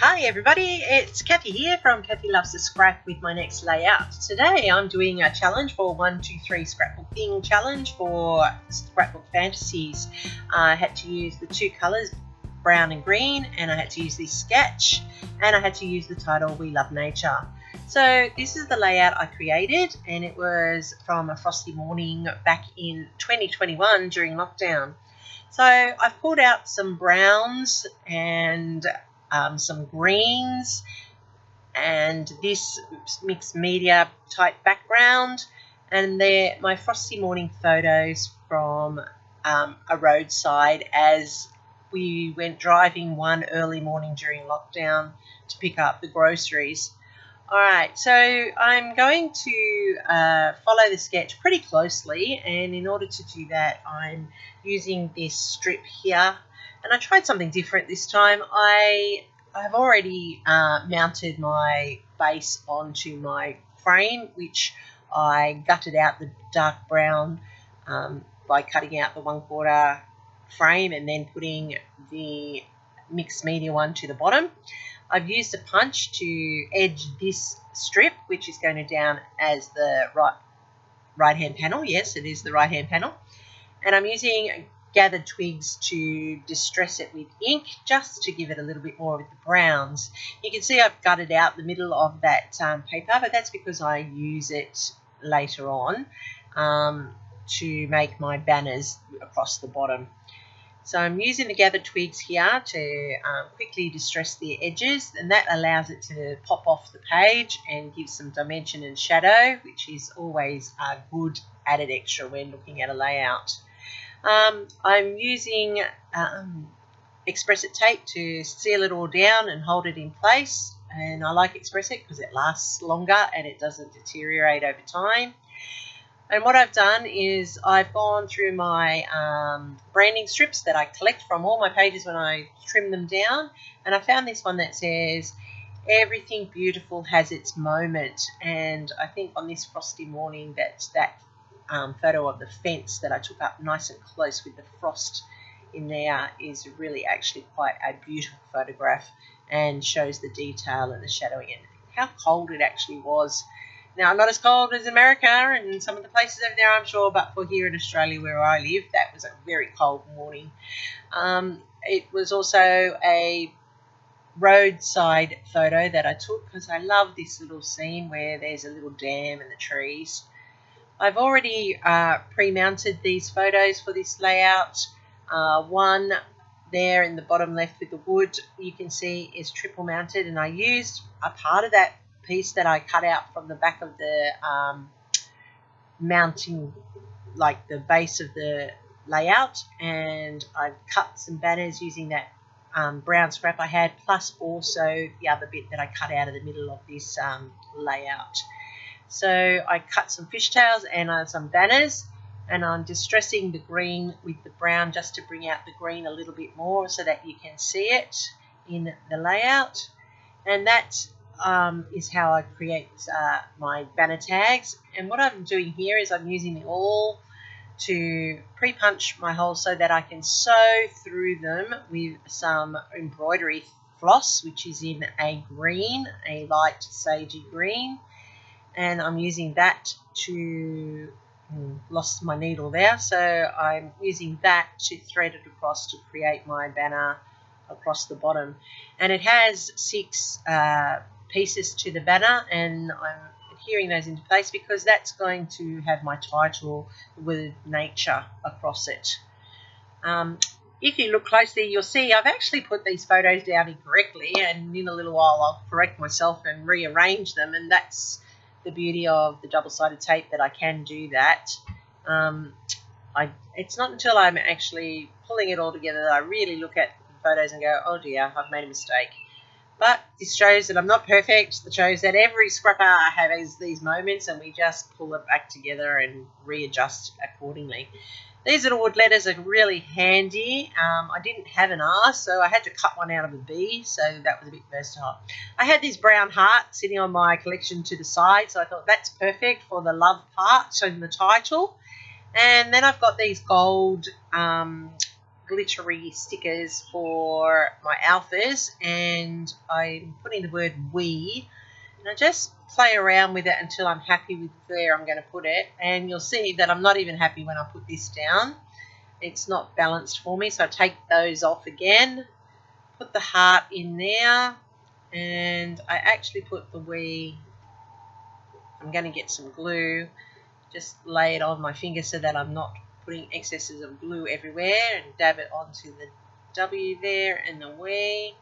Hi everybody, it's Kathy here from Kathy Loves to Scrap with my next layout. Today I'm doing a challenge for 123 scrapbooking challenge for Scrapbook Fantasies. I had to use the two colours, brown and green, and I had to use this sketch, and I had to use the title We Love Nature. So this is the layout I created, and it was from a frosty morning back in 2021 during lockdown. So I've pulled out some browns and some greens and this mixed media type background, and they're my frosty morning photos from a roadside as we went driving one early morning during lockdown to pick up the groceries. Alright, so I'm going to follow the sketch pretty closely, and in order to do that I'm using this strip here, and I tried something different this time. I've already mounted my base onto my frame, which I gutted out the dark brown by cutting out the 1/4 frame and then putting the mixed media one to the bottom. I've used a punch to edge this strip, which is going to down as the right hand panel. Yes, it is the right hand panel. And I'm using gathered twigs to distress it with ink just to give it a little bit more of the browns. You can see I've gutted out the middle of that paper, but that's because I use it later on to make my banners across the bottom. So I'm using the gathered twigs here to quickly distress the edges, and that allows it to pop off the page and give some dimension and shadow, which is always a good added extra when looking at a layout. I'm using Express-It tape to seal it all down and hold it in place, and I like Express-It because it lasts longer and it doesn't deteriorate over time. And what I've done is I've gone through my branding strips that I collect from all my pages when I trim them down, and I found this one that says everything beautiful has its moment, and I think on this frosty morning that photo of the fence that I took up nice and close with the frost in there is really actually quite a beautiful photograph and shows the detail and the shadowing and how cold it actually was. Now, not as cold as America and some of the places over there, I'm sure, but for here in Australia where I live, that was a very cold morning. It was also a roadside photo that I took because I love this little scene where there's a little dam and the trees. I've already pre-mounted these photos for this layout. One there in the bottom left with the wood, you can see, is triple mounted, and I used a part of that piece that I cut out from the back of the mounting, like the base of the layout, and I've cut some banners using that brown scrap I had, plus also the other bit that I cut out of the middle of this layout. So I cut some fishtails and some banners, and I'm distressing the green with the brown just to bring out the green a little bit more so that you can see it in the layout. And that is how I create my banner tags. And what I'm doing here is I'm using the awl to pre-punch my holes so that I can sew through them with some embroidery floss, which is in a green, a light sagey green. And I'm using that to, lost my needle there, so I'm using that to thread it across to create my banner across the bottom. And it has 6 pieces to the banner, and I'm adhering those into place because that's going to have my title with nature across it. If you look closely, you'll see I've actually put these photos down incorrectly, and in a little while I'll correct myself and rearrange them, and that's the beauty of the double-sided tape, that I can do that. It's not until I'm actually pulling it all together that I really look at the photos and go, oh dear, I've made a mistake. But this shows that I'm not perfect. It shows that every scrapper has these moments, and we just pull it back together and readjust accordingly. These little wood letters are really handy. I didn't have an R, so I had to cut one out of a B, so that was a bit versatile. I had this brown heart sitting on my collection to the side, so I thought that's perfect for the love part in the title. And then I've got these gold glittery stickers for my alphas, and I'm putting the word we, and I just play around with it until I'm happy with where I'm going to put it. And you'll see that I'm not even happy when I put this down. It's not balanced for me, so I take those off again, put the heart in there, and I actually put the we. I'm going to get some glue, just lay it on my finger so that I'm not putting excesses of glue everywhere, and dab it onto the W there and the we,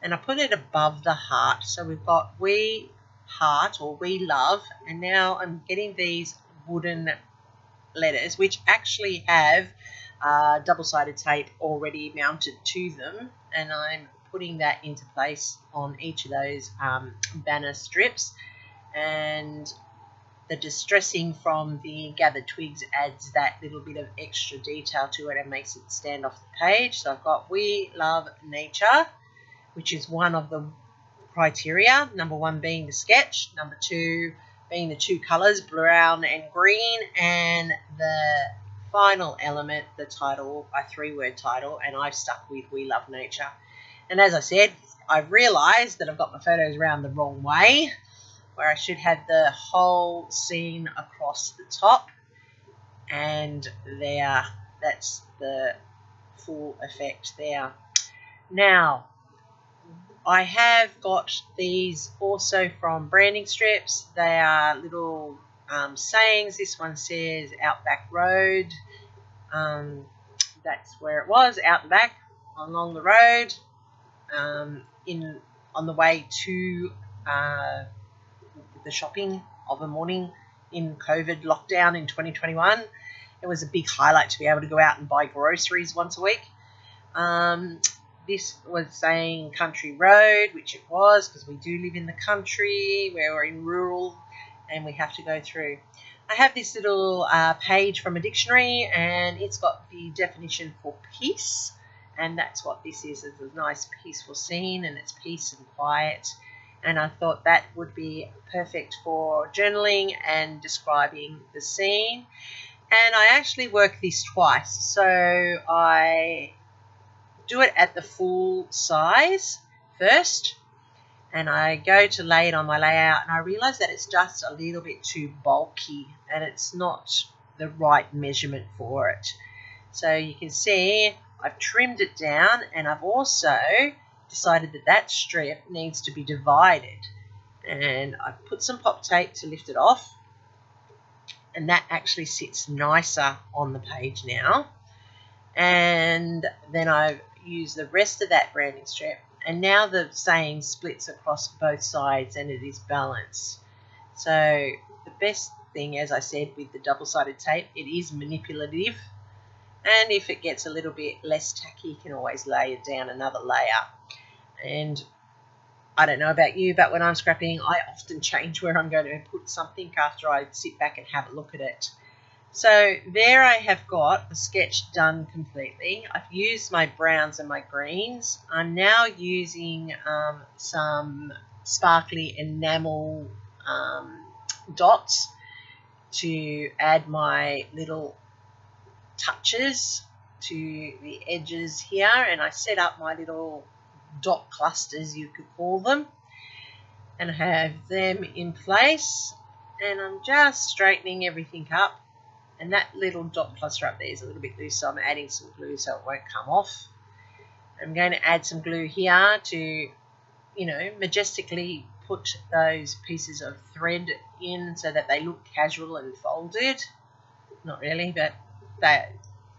and I put it above the heart. So we've got we heart or we love, and now I'm getting these wooden letters which actually have double-sided tape already mounted to them, and I'm putting that into place on each of those banner strips. And the distressing from the gathered twigs adds that little bit of extra detail to it and makes it stand off the page. So I've got we love nature, which is one of the criteria. Number one being the sketch, number two being the two colours, brown and green, and the final element, the title, a 3-word title, and I've stuck with we love nature. And as I said, I've realised that I've got my photos around the wrong way, where I should have the whole scene across the top, and there, that's the full effect there. Now, I have got these also from branding strips. They are little sayings. This one says Outback Road. That's where it was, out the back along the road, on the way to the shopping of a morning in COVID lockdown in 2021. It was a big highlight to be able to go out and buy groceries once a week. This was saying country road, which it was, because we do live in the country, where we're in rural and we have to go through. I have this little page from a dictionary, and it's got the definition for peace, and that's what this is. It's a nice peaceful scene, and it's peace and quiet. And I thought that would be perfect for journaling and describing the scene. And I actually work this twice. So I do it at the full size first, and I go to lay it on my layout, and I realise that it's just a little bit too bulky and it's not the right measurement for it. So you can see I've trimmed it down, and I've also decided that that strip needs to be divided, and I've put some pop tape to lift it off, and that actually sits nicer on the page now. And then I've used the rest of that branding strip, and now the saying splits across both sides and it is balanced. So the best thing, as I said, with the double-sided tape, it is manipulative, and if it gets a little bit less tacky, you can always lay it down another layer. And I don't know about you, but when I'm scrapping, I often change where I'm going to put something after I sit back and have a look at it. So there I have got the sketch done completely. I've used my browns and my greens. I'm now using some sparkly enamel dots to add my little touches to the edges here, and I set up my little dot clusters, you could call them, and have them in place, and I'm just straightening everything up. And that little dot cluster up there is a little bit loose, so I'm adding some glue so it won't come off. I'm going to add some glue here to, majestically put those pieces of thread in so that they look casual and folded. Not really, but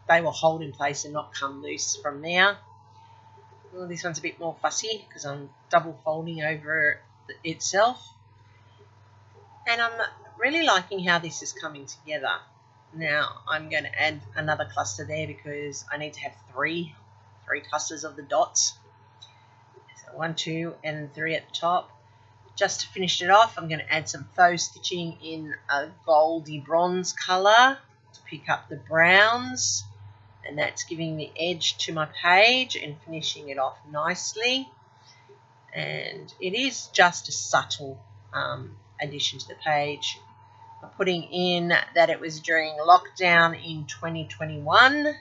they will hold in place and not come loose from there. Well, this one's a bit more fussy because I'm double folding over itself. And I'm really liking how this is coming together. Now I'm going to add another cluster there because I need to have three clusters of the dots. So 1, 2, and 3 at the top. Just to finish it off, I'm going to add some faux stitching in a goldy bronze colour to pick up the browns, and that's giving the edge to my page and finishing it off nicely. And it is just a subtle addition to the page. I'm putting in that it was during lockdown in 2021,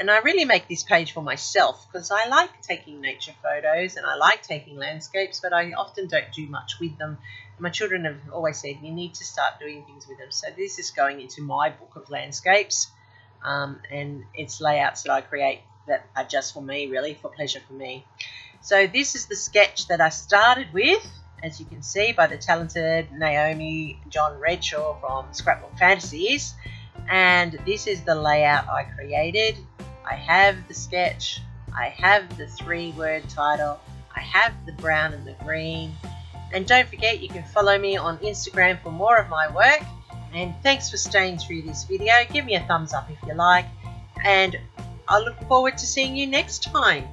And I really make this page for myself because I like taking nature photos and I like taking landscapes, but I often don't do much with them. My children have always said you need to start doing things with them. So this is going into my book of landscapes, and it's layouts that I create that are just for me, really, for pleasure for me. So this is the sketch that I started with, as you can see, by the talented Naomi John Redshaw from Scrapbook Fantasies. And this is the layout I created. I have the sketch, I have the 3-word title, I have the brown and the green. And don't forget, you can follow me on Instagram for more of my work. And thanks for staying through this video. Give me a thumbs up if you like. And I look forward to seeing you next time.